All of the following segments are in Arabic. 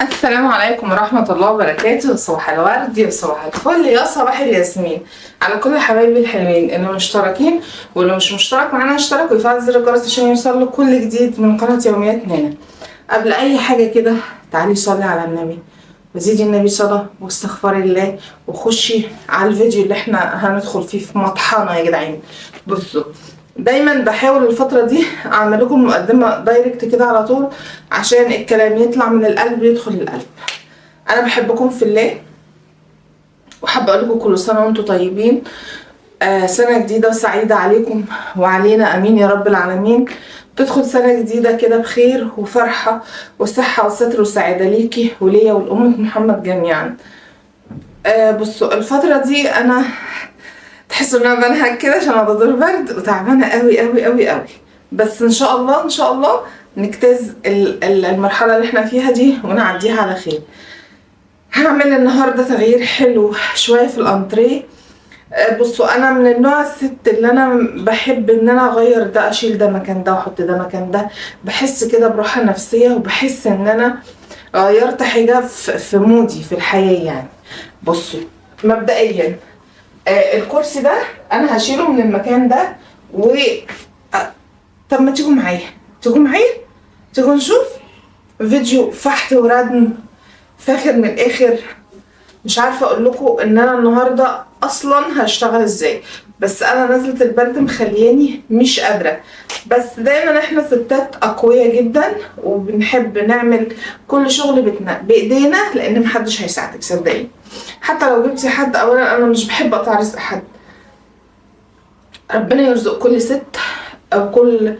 السلام عليكم ورحمة الله وبركاته. صباح الورد يا صباح الفل يا صباح الياسمين على كل حبايبي الحلوين اللي مشتركين، واللي مش مشترك معانا يشترك ويفعل زر الجرس عشان يوصل كل جديد من قناة يوميات نانا. قبل أي حاجة كده تعالي صلي على النبي وزيدي النبي صلاة واستغفري الله، وخشي على الفيديو اللي احنا هندخل فيه في مطحنة يا جدعان. بصوا، دايما بحاول الفترة دي اعمل لكم مقدمة دايركت كده على طول عشان الكلام يطلع من القلب يدخل القلب. انا بحبكم في الله، وحابة اقول لكم كل سنة وانتم طيبين. سنة جديدة سعيدة عليكم وعلينا، امين يا رب العالمين. تدخل سنة جديدة كده بخير وفرحة وصحة وستر وسعادة ليكي وليا ولأمة محمد جميعا. بصوا، الفترة دي انا تحسوا ان انا بنهج كده عشان انا دور برد وتعبانه قوي قوي قوي قوي، بس ان شاء الله ان شاء الله نجتاز المرحله اللي احنا فيها دي ونعديها على خير. هعمل النهارده تغيير حلو شويه في الانتريه. بصوا، انا من النوع الست اللي انا بحب ان انا اغير ده، اشيل ده مكان ده واحط ده مكان ده، بحس كده براحه نفسيه وبحس ان انا غيرت حاجه في مودي في الحياه يعني. بصوا، مبدئيا الكرسي ده انا هشيله من المكان ده و طب ما تيجوا معايا، تيجوا معايا، تيجوا نشوف فيديو فحت وردم فاخر من الاخر. مش عارفه اقول لكم ان انا النهارده اصلا هشتغل ازاي، بس انا نزلت البرد مخلياني مش قادره. بس دايما احنا ستات اقوياء جدا وبنحب نعمل كل شغل بيتنا بايدينا، لان محدش هيساعدك صدقيني. حتى لو جبتي حد، اولا انا مش بحب اقطع رزق حد. ربنا يرزق كل ست او كل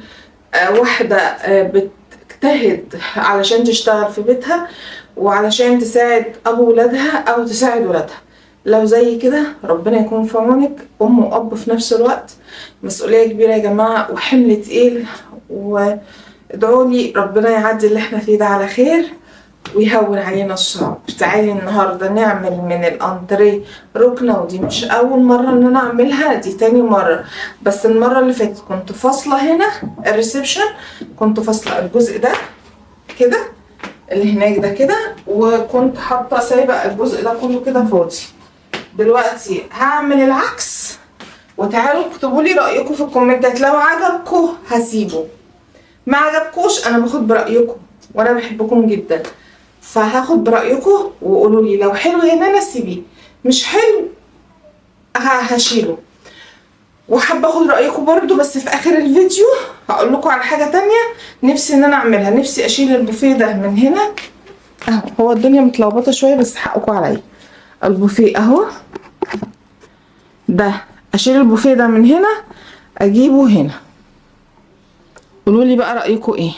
واحده بتجتهد علشان تشتغل في بيتها وعلشان تساعد ابو ولادها او تساعد ولادها. لو زي كده ربنا يكون في عونك، ام واب في نفس الوقت. مسؤوليه كبيره يا جماعه وحمل تقيل، وادعوا لي ربنا يعدي اللي احنا فيه ده على خير ويهون علينا الصعب. تعالي النهارده نعمل من الانتريه ركنه، ودي مش اول مره ان انا اعملها، دي تاني مره. بس المره اللي فاتت كنت فاصله هنا الريسبشن، كنت فاصله الجزء ده كده اللي هناك ده كده، وكنت حاطه سايبه الجزء ده كله كده فاضي. دلوقتي هعمل العكس، وتعالوا اكتبوا لي رايكم في الكومنتات. لو عجبكم هسيبه، ما عجبكوش انا باخد برايكم وانا بحبكم جدا، فهاخد برايكم وقولوا لي لو حلو هنا انا سيبيه، مش حلو هشيله. وحابه اخد رايكم برضو، بس في اخر الفيديو هقول لكم على حاجه تانية نفسي ان انا اعملها. نفسي اشيل البوفيه ده من هنا اهو، هو الدنيا متلخبطه شويه بس حقكم عليا. البوفيه اهو ده، اشيل البوفيه ده من هنا اجيبه هنا. قولوا لي بقى رايكم ايه.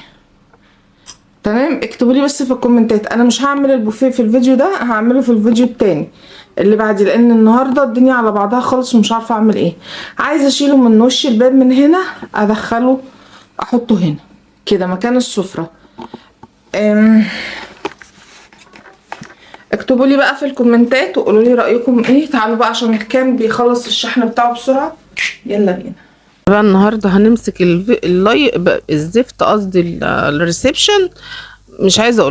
تمام، اكتبوا لي بس في الكومنتات. انا مش هعمل البوفيه في الفيديو ده، هعمله في الفيديو التاني اللي بعدي، لان النهارده الدنيا على بعضها خالص ومش عارفه اعمل ايه. عايزه اشيله من وش الباب من هنا، ادخله احطه هنا كده مكان السفره. اكتبوا لي بقى في الكومنتات وقولوا لي رايكم ايه. تعالوا بقى عشان الكام بيخلص الشحن بتاعه بسرعه، يلا بينا بقى. النهارده هنمسك الزفت، قصدي الريسبشن. مش عايزه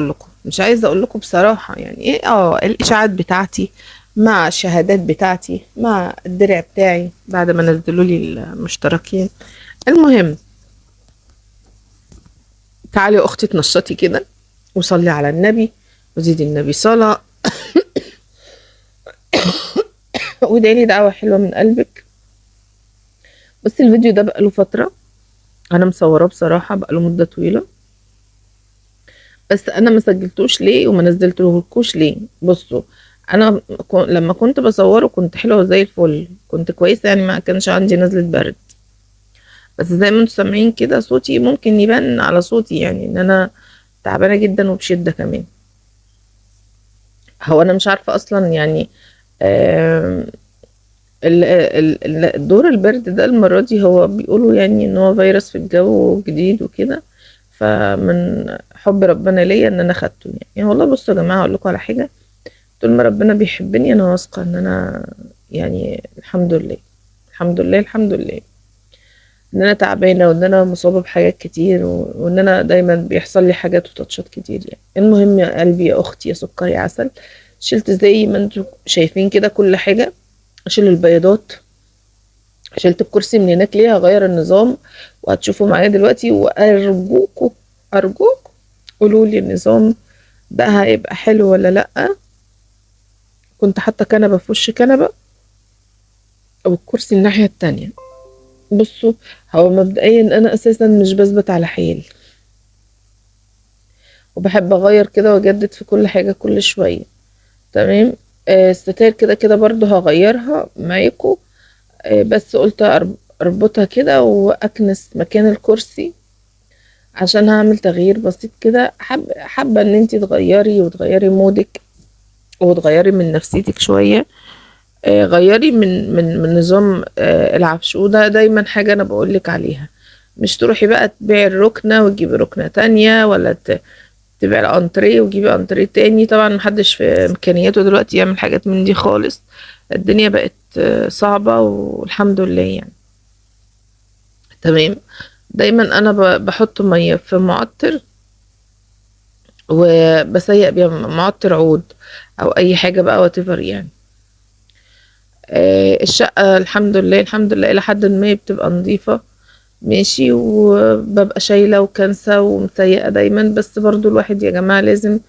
اقول لكم بصراحه يعني ايه الاشاعات بتاعتي مع الشهادات بتاعتي مع الدرع بتاعي بعد ما نزلوا لي المشتركين. المهم، تعالي يا اختي تنشطي كده وصلي على النبي وزيدي النبي صلاه وادعي دعوه حلوه من قلبك. بس الفيديو ده بقاله فتره انا مصوراه بصراحه، بقاله مده طويله، بس انا ما سجلتوش ليه وما نزلتلهولكوش ليه. بصوا، انا لما كنت بصوره كنت حلوه زي الفل، كنت كويسه يعني، ما كانش عندي نزله برد. بس زي ما انتم سامعين كده صوتي ممكن يبان على صوتي يعني ان انا تعبانه جدا وبشده كمان. هو انا مش عارفه اصلا يعني دور البرد ده المره دي هو بيقولوا يعني ان هو فيروس في الجو جديد وكده، فمن حب ربنا ليا ان انا خدته يعني. والله بصوا يا جماعه، اقول لكم على حاجه، طول ما ربنا بيحبني انا واثقه ان انا يعني الحمد لله الحمد لله الحمد لله. ان انا تعبانه وان انا مصابه بحاجات كتير وان انا دايما بيحصل لي حاجات وتاتشات كتير يعني. المهم يا قلبي يا اختي يا سكر يا عسل، شلت زي ما انتوا شايفين كده كل حاجه. اشيل البيضات، شلت الكرسي من هناك ليه، هغير النظام وهتشوفوا معايا دلوقتي. وارجوكوا ارجوكوا قولوا لي النظام ده هيبقى حلو ولا لا. كنت حاطه كنبه في وش كنبه والكرسي الناحيه التانية. بصوا، هو مبدئيا انا اساسا مش بثبت على حيل، وبحب اغير كده واجدد في كل حاجه كل شويه. تمام. الستاير كده كده برضو هغيرها معاكم. بس قلت اربطها كده واكنس مكان الكرسي عشان هعمل تغيير بسيط كده. حابه ان انتي تغيري وتغيري مودك وتغيري من نفسيتك شويه. غيري من نظام العفش. وده دايما حاجه انا بقولك عليها، مش تروحي بقى تبيعي الركنه وتجيبي ركنه تانية، ولا تبيعي الانتريه وتجيبي انتريه تاني. طبعا محدش في امكانياته دلوقتي يعمل حاجات من دي خالص. الدنيا بقت صعبه والحمد لله يعني. تمام. دايما انا بحط ميه في معطر وبسيق بيها معطر عود او اي حاجه بقى واتيفر يعني. الشقه الحمد لله الحمد لله الى حد ما بتبقى نظيفه ماشي، وببقى شايله وكنسه ومسيقه دايما. بس برضو الواحد يا جماعه لازم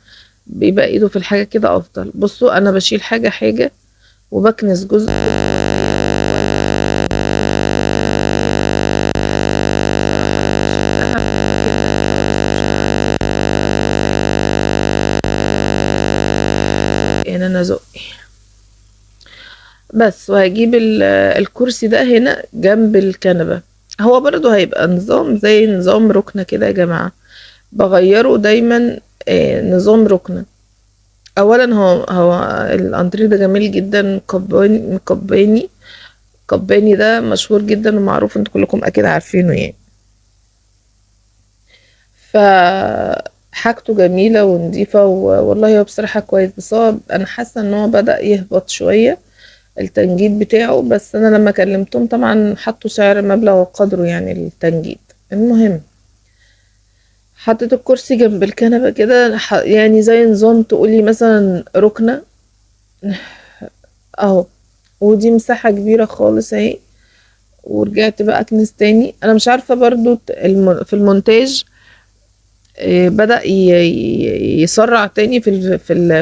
بيبقى ايده في الحاجه كده افضل. بصوا انا بشيل حاجه حاجه وبكنس جزء. يعني انا ذوقي بس. وهجيب الكرسي ده هنا جنب الكنبة. هو برضو هيبقى نظام زي نظام ركنة كده يا جماعة، بغيره دايما. نظام ركنة. اولا هو الانتريه ده جميل جدا، قباني ده مشهور جدا ومعروف، انتوا كلكم اكيد عارفينه يعني. ف حاجته جميلة ونظيفة والله هو بصراحة كويس. بس هو انا حاسة ان هو بدأ يهبط شوية التنجيد بتاعه. بس انا لما كلمتهم طبعا حطوا سعر مبلغ وقدره يعني التنجيد. المهم حطيت الكرسي جنب الكنبة كده، يعني زي نظام تقولي مثلا ركنة اهو. ودي مساحة كبيرة خالص اهي. ورجعت بقى اكنس تاني. انا مش عارفة برضو في المونتاج بدأ يسرع تاني في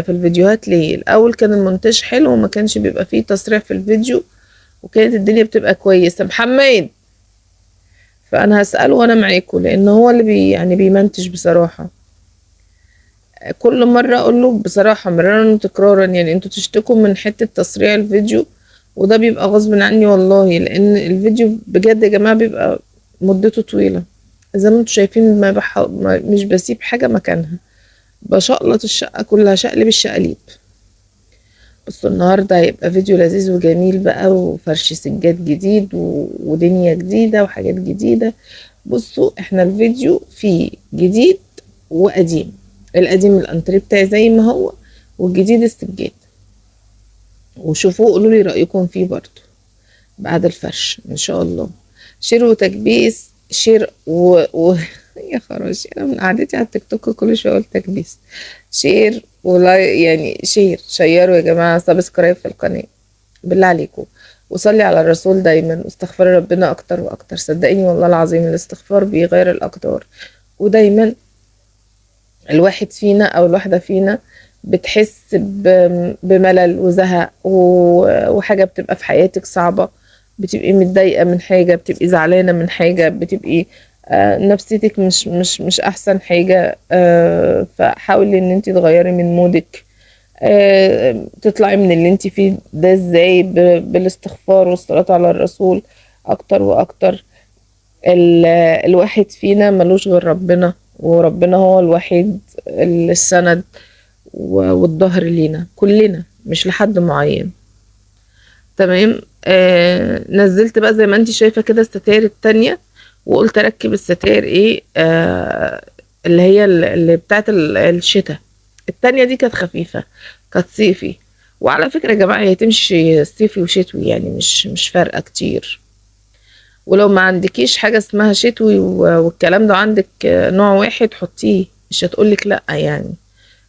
الفيديوهات ليه. الاول كان المونتاج حلو وما كانش بيبقى فيه تسريع في الفيديو وكانت الدنيا بتبقى كويسة. محمد، فانا هسأله وانا معاكم لان هو اللي يعني بيمنتج بصراحة. كل مرة اقول له بصراحة مرارا وتكرارا يعني انتوا تشتكوا من حتة تسريع الفيديو، وده بيبقى غصب عني والله. لان الفيديو بجد يا جماعة بيبقى مدته طويلة. زي ما انتوا شايفين مش بسيب حاجة مكانها، بشقلط الشقة كلها شقلب الشقاليب. بصوا النهاردة هيبقى فيديو لذيذ وجميل بقى، وفرش سجاد جديد ودنيا جديدة وحاجات جديدة. بصوا احنا الفيديو فيه جديد وقديم. القديم الانتريه بتاعي زي ما هو، والجديد السجاد. وشوفوه قولوا لي رأيكم فيه برضو بعد الفرش ان شاء الله. شير وتكبيس شير يا خراشي انا من قعدتي على التيك توك كل شويه اقول تكبيس. شير يعني شيروا يا جماعه، سبسكرايب في القناه بالله عليكم. وصلي على الرسول دايما واستغفري ربنا اكتر واكتر. صدقيني والله العظيم الاستغفار بيغير الاقدار. ودايما الواحد فينا او الواحده فينا بتحس بملل وزهق وحاجه بتبقى في حياتك صعبه، بتبقي متضايقه من حاجه، بتبقي زعلانه من حاجه، بتبقي نفسيتك مش احسن حاجه. فحاولي ان انت تغيري من مودك. تطلعي من اللي انت فيه ده ازاي؟ بالاستغفار والصلاه على الرسول اكتر واكتر. الواحد فينا ملوش غير ربنا، وربنا هو الوحيد السند والظهر لينا كلنا مش لحد معين. تمام. نزلت بقى زي ما انت شايفة كده الستاير التانية، وقلت اركب الستاير ايه اللي هي اللي بتاعت الشتاء. التانية دي كانت خفيفة، كانت صيفي. وعلى فكرة يا جماعة هي تمشي صيفي وشتوي يعني مش فارقة كتير. ولو ما عندكيش حاجة اسمها شتوي والكلام ده عندك نوع واحد حطيه، مش هتقولك لأ يعني.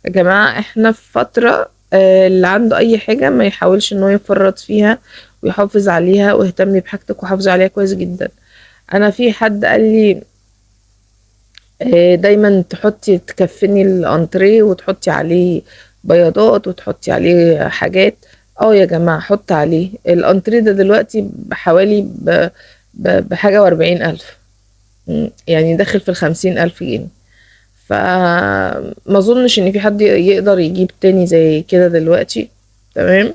يا جماعة احنا في فترة اللي عنده اي حاجة ما يحاولش ان هو يفرط فيها، ويحافظ عليها واهتمي بحاجتك وحافظي عليها كويس جدا. انا في حد قال لي دايما تحطي تكفني الانتريه وتحطي عليه بياضات وتحطي عليه حاجات. اه يا جماعة حط عليه الانتريه ده دلوقتي بحوالي بحاجة و40,000، يعني داخل في 50,000 جنيه. فما اظنش ان في حد يقدر يجيب تاني زي كده دلوقتي. تمام.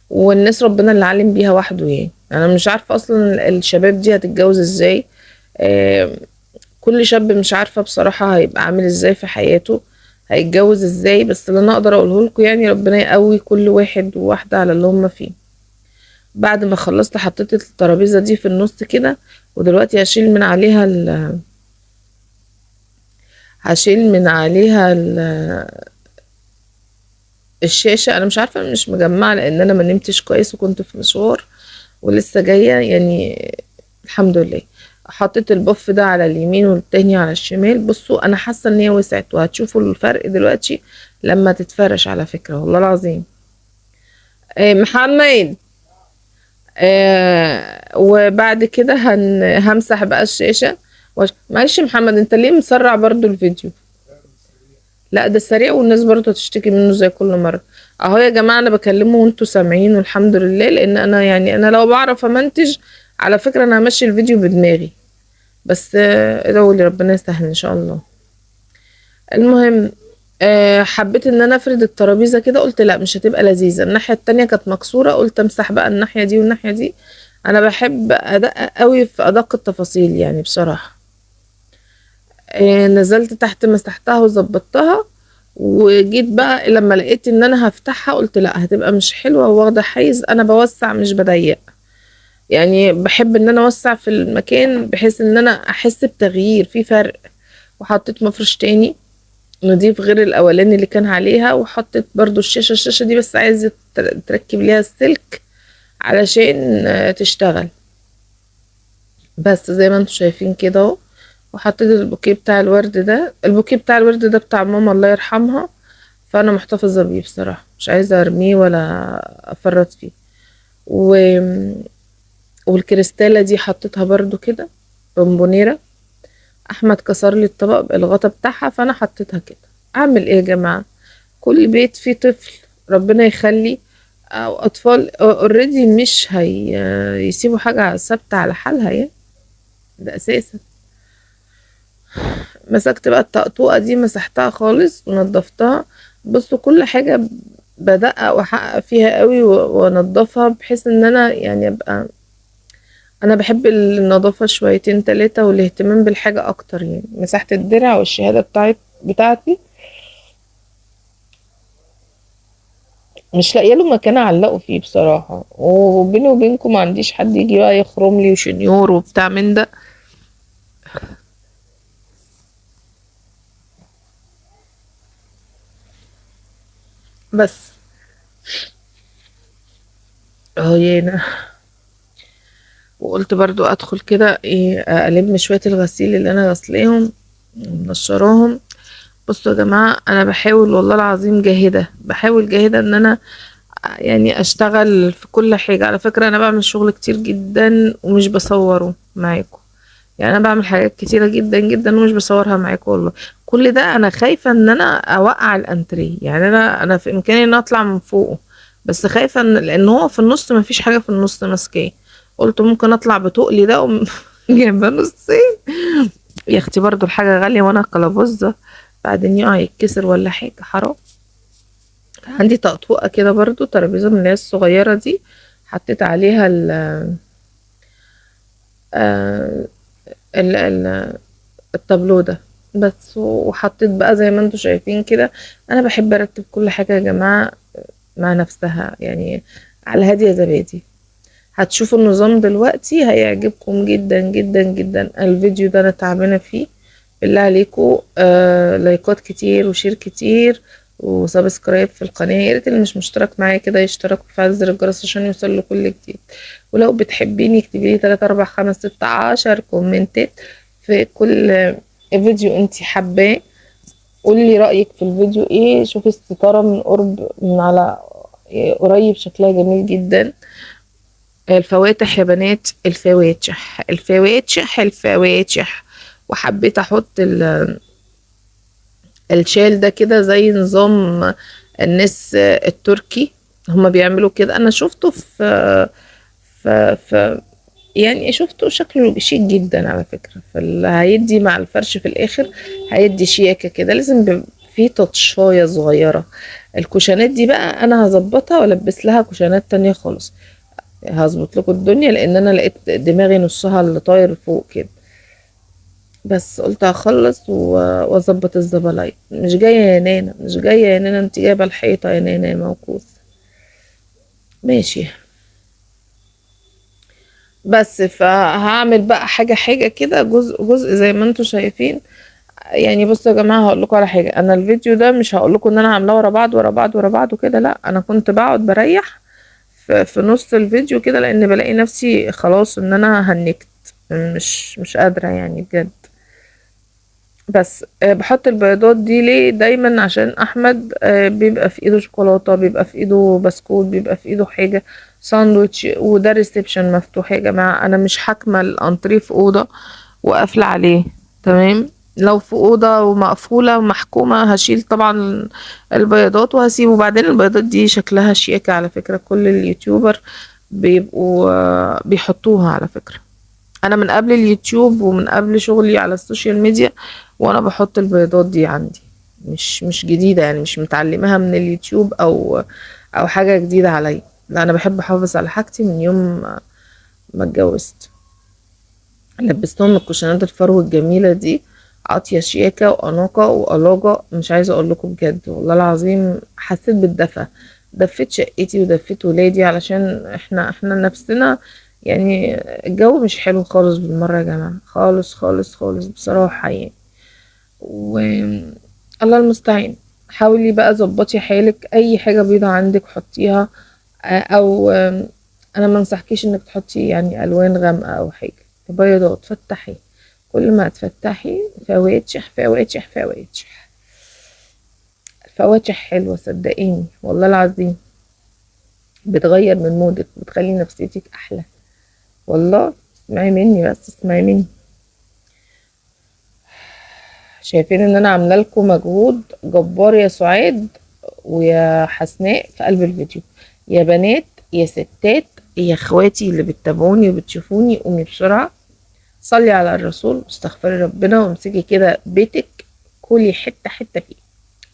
والناس ربنا اللي علم بيها وحده، يعني انا مش عارفة اصلا الشباب دي هتتجوز ازاي. آه، كل شاب مش عارفة بصراحة هيبقى عامل ازاي في حياته، هيتجوز ازاي. بس اللي انا اقدر اقوله لكم يعني ربنا يقوي كل واحد وواحدة على اللي هم فيه. بعد ما خلصت حطيت الترابيزة دي في النص كده، ودلوقتي هشيل من عليها الشاشة. انا مش عارفة، مش مجمعة لان انا ما نمتش كويس وكنت في مشوار ولسه جاية يعني. الحمد لله. حطيت البف ده على اليمين والتاني على الشمال. بصوا انا حاسة ان هي وسعت، وهتشوفوا الفرق دلوقتي لما تتفرش على فكرة والله العظيم. محمد. وبعد كده همسح بقى الشاشة. معلش يا محمد، انت ليه مسرع برضو الفيديو؟ لا ده سريع والناس برضو هتشتكي منه زي كل مرة. اهو يا جماعة انا بكلمه وانتوا سامعين والحمد لله، لان انا يعني انا لو بعرف امنتج على فكرة انا همشي الفيديو بدماغي. بس ادعوا لي ربنا يسهل ان شاء الله. المهم حبيت ان انا افرد الترابيزة كده، قلت لا مش هتبقى لذيذة. الناحية التانية كانت مكسورة، قلت امسح بقى الناحية دي والناحية دي. انا بحب ادقق قوي في ادق التفاصيل يعني بصراحة. نزلت تحت مسحتها وظبطتها. وجيت بقى لما لقيت ان انا هفتحها قلت لا هتبقى مش حلوة واخدة حيز. انا بوسع مش بضيق، يعني بحب ان انا اوسع في المكان بحيث ان انا احس بتغيير في فرق. وحطيت مفرش تاني نضيف غير الاولاني اللي كان عليها، وحطيت برضو الشاشة دي بس عايزة تركب ليها السلك علشان تشتغل. بس زي ما انتم شايفين كده اهو. وحطيت البوكيه بتاع الورد ده. البوكيه بتاع الورد ده بتاع ماما الله يرحمها، فانا محتفظة بيه بصراحة، مش عايزة ارميه ولا افرط فيه. و... والكريستالة دي حطيتها برضو كده بونبونيرة. احمد كسر لي الطبق الغطا بتاعها فانا حطيتها كده. اعمل ايه يا جماعة؟ كل بيت فيه طفل ربنا يخلي، او اطفال اوريدي مش يسيبوا حاجة ثابتة على حالها يعني، ده اساسا. مسكت بقى الطقطوقة دي مسحتها خالص ونضفتها. بصوا كل حاجة بدقق واحقق فيها قوي وانضفها بحيث ان انا يعني ابقى، انا بحب النظافة شويتين تلاتة والاهتمام بالحاجة اكتر. يعني مسحت الدرع والشهادة بتاعتي مش لاقيه له مكان اعلقه فيه بصراحة. وبيني وبينكم ما عنديش حد يجي بقى يخرم لي وشنيور وبتاع من ده. بس اهو يانا. وقلت برضو ادخل كده ايه الم شوية الغسيل اللي انا غسلاهم ومنشراهم. بصوا يا جماعة انا بحاول والله العظيم جاهدة، بحاول جاهدة ان انا يعني اشتغل في كل حاجة. على فكرة انا بعمل شغل كتير جدا ومش بصوره معاكم. يعني انا بعمل حاجات كتيرة جدا جدا ومش بصورها معاكم والله. كل ده انا خايفة ان انا اوقع الانتريه، يعني انا في امكاني ان أنا اطلع من فوقه، بس خايفة لان هو في النص ما فيش حاجة في النص ماسكاه. قلت ممكن اطلع بتقلي ده جايبه نصين. يا اختي برضو الحاجة غالية وانا كلابوزة، بعدين يقع يتكسر ولا حاجة حرام. عندي طقطوقة كده برضو ترابيزة من اللي هي الصغيرة دي، حطيت عليها آه، التابلو ده بس. وحطيت بقى زي ما انتوا شايفين كده. انا بحب ارتب كل حاجة يا جماعة مع نفسها يعني، على هادية زبادي. هتشوفوا النظام دلوقتي هيعجبكم جدا جدا جدا. الفيديو ده انا تعبانة فيه، بالله عليكم لايكات كتير وشير كتير وسبسكرايب في القناة. يا ريت اللي مش مشترك معايا كده يشترك ويفعل زر الجرس عشان يوصل له كل جديد. ولو بتحبيني اكتبي لي 3 4 5 6 10 كومنتات في كل فيديو انتي حباه. قولي لي رأيك في الفيديو ايه. شوفي الستارة من قرب من على قريب شكلها جميل جدا. الفواتح يا بنات، الفواتح الفواتح الفواتح. وحبيت احط الشال ده كده زي نظام الناس التركي، هما بيعملوا كده. انا شفته في يعني شفته شكله شيك جدا على فكرة. فاللي هيدي مع الفرش في الاخر هيدي شياكة كده. لازم في تطشاية صغيرة. الكوشانات دي بقى انا هظبطها والبس لها كوشانات تانية خالص. هظبط لكم الدنيا لان انا لقيت دماغي نصها اللي طاير فوق كده. بس قلت هخلص واظبط الزبلايت. مش جايه يا نانا، مش جايه يا نانا، انت جايبه الحيطه يا نانا يا موكوس. ماشي. بس فهعمل بقى حاجه حاجه كده، جزء جزء زي ما انتم شايفين. يعني بصوا يا جماعه، هقول لكم على حاجه. انا الفيديو ده مش هقول لكم ان انا عاملاه ورا بعض ورا بعض ورا بعض وكده، لا. انا كنت بقعد بريح في نص الفيديو كده لان بلاقي نفسي خلاص ان انا هنكت، مش قادره يعني بجد. بس بحط البيضات دي ليه دايما؟ عشان احمد بيبقى في ايده شوكولاته، بيبقى في ايده بسكوت، بيبقى في ايده حاجه ساندوتش. وده ريسبشن مفتوح يا جماعه. انا مش حاكمه الانتريه في اوضه وقافله عليه، تمام؟ لو في اوضه ومقفوله ومحكومه هشيل طبعا البيضات وهسيبه. وبعدين البيضات دي شكلها شياكه على فكره. كل اليوتيوبر بيبقوا بيحطوها على فكره. انا من قبل اليوتيوب ومن قبل شغلي على السوشيال ميديا وانا بحط البيضات دي عندي. مش جديدة يعني، مش متعلمها من اليوتيوب او حاجة جديدة عليا. لا، انا بحب احافظ على حاجتي من يوم ما اتجوزت. لبستهم الكوشنات الفرو الجميلة دي، عاطية شياكة وأناقة وألاجة. مش عايزة أقول لكم بجد والله العظيم حسيت بالدفى. دفيت شقتي ودفيت ولادي علشان احنا نفسنا. يعني الجو مش حلو خالص بالمرة يا جماعة، خالص خالص خالص بصراحة يعني. و الله المستعان. حاولي بقى ظبطي حالك، اي حاجة بيضة عندك حطيها. او انا ما انصحكيش انك تحطي يعني الوان غامقة او حاجة. بيضات فتحي، كل ما تفتحي فواتح فواتح فواتح. الفواتح حلوة صدقيني والله العظيم. بتغير من مودك، بتخلي نفسيتك احلى. والله اسمعي مني، بس اسمعي مني. شايفين ان انا عامله لكم مجهود جبار يا سعاد ويا حسناء في قلب الفيديو. يا بنات يا ستات يا اخواتي اللي بتتابعوني وبتشوفوني، قومي بسرعه صلي على الرسول واستغفري ربنا وامسكي كده بيتك. كلي حته حته فيه،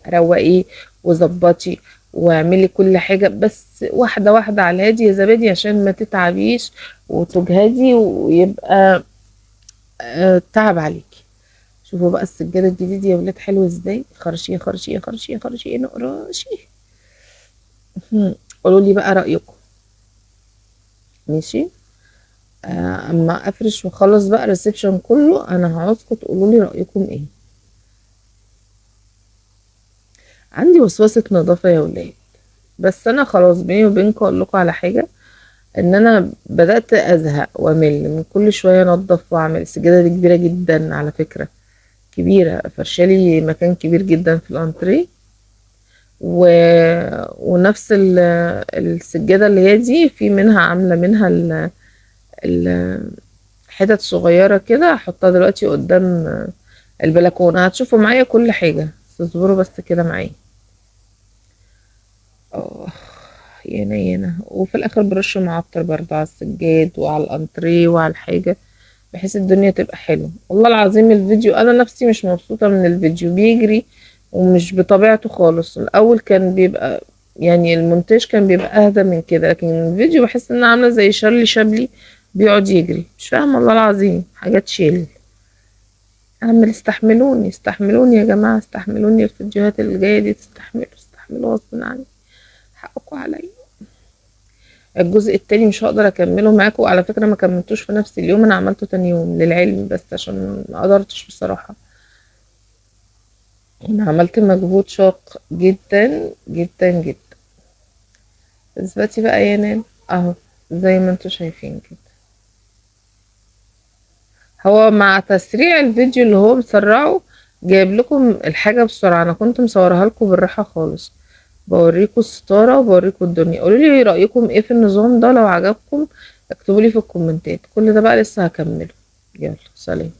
روقيه وظبطي واعملي كل حاجه، بس واحده واحده على الهادي يا زبادي عشان ما تتعبيش وتجهدي ويبقى تعب عليكي. شوفوا بقى السجادة الجديدة يا ولاد حلو ازاي. خرشيه خرشيه خرشيه خرشيه نقراشي. قولوا لي بقى رأيكم. ماشي. اما افرش واخلص بقى الريسبشن كله انا هعوزكم تقولوا لي رأيكم ايه. عندي وسوسة نظافة يا ولاد. بس انا خلاص بيني وبينكم اقول لكم على حاجة، ان انا بدأت ازهق وامل من كل شوية انضف واعمل. السجادة دي كبيرة جدا على فكرة، كبيرة. فرشالي مكان كبير جدا في الانتريه. و... ونفس السجادة اللي هي دي في منها عاملة منها حتت صغيرة كده هحطها دلوقتي قدام البلكونة. هتشوفوا معايا كل حاجة، تصبروا بس كده معايا. اه يانا وفي الاخر برش معطر برضه على السجاد وعلى الانتريه وعلى الحاجة، بحيث الدنيا تبقى حلوة. والله العظيم الفيديو انا نفسي مش مبسوطة من الفيديو، بيجري ومش بطبيعته خالص. الاول كان بيبقى يعني المونتاج كان بيبقى اهدى من كده، لكن الفيديو بحس انها عاملة زي شارلي شابلي بيقعد يجري. مش فاهمة والله العظيم، حاجات شيل. اعمل استحملوني استحملوني يا جماعة، استحملوني. الفيديوهات اللي جاية دي استحملوا غصب عني، حقكم عليا. الجزء التاني مش هقدر اكمله معاكم على فكرة. ما كملتوش في نفس اليوم، انا عملته تاني يوم للعلم بس عشان ما قدرتش بصراحة. انا عملت مجهود شاق جدا جدا جدا. اثبتي بقى يا نان اهو، زي ما انتوا شايفين كده. هو مع تسريع الفيديو اللي هو مسرعه جايب لكم الحاجة بسرعة. انا كنت مصورها لكم بالراحة خالص، بوريكم الستارة وبوريكم الدنيا. قولوا لي رأيكم ايه في النظام ده، لو عجبكم اكتبوا لي في الكومنتات. كل ده بقى لسه هكمله. يلا سلام.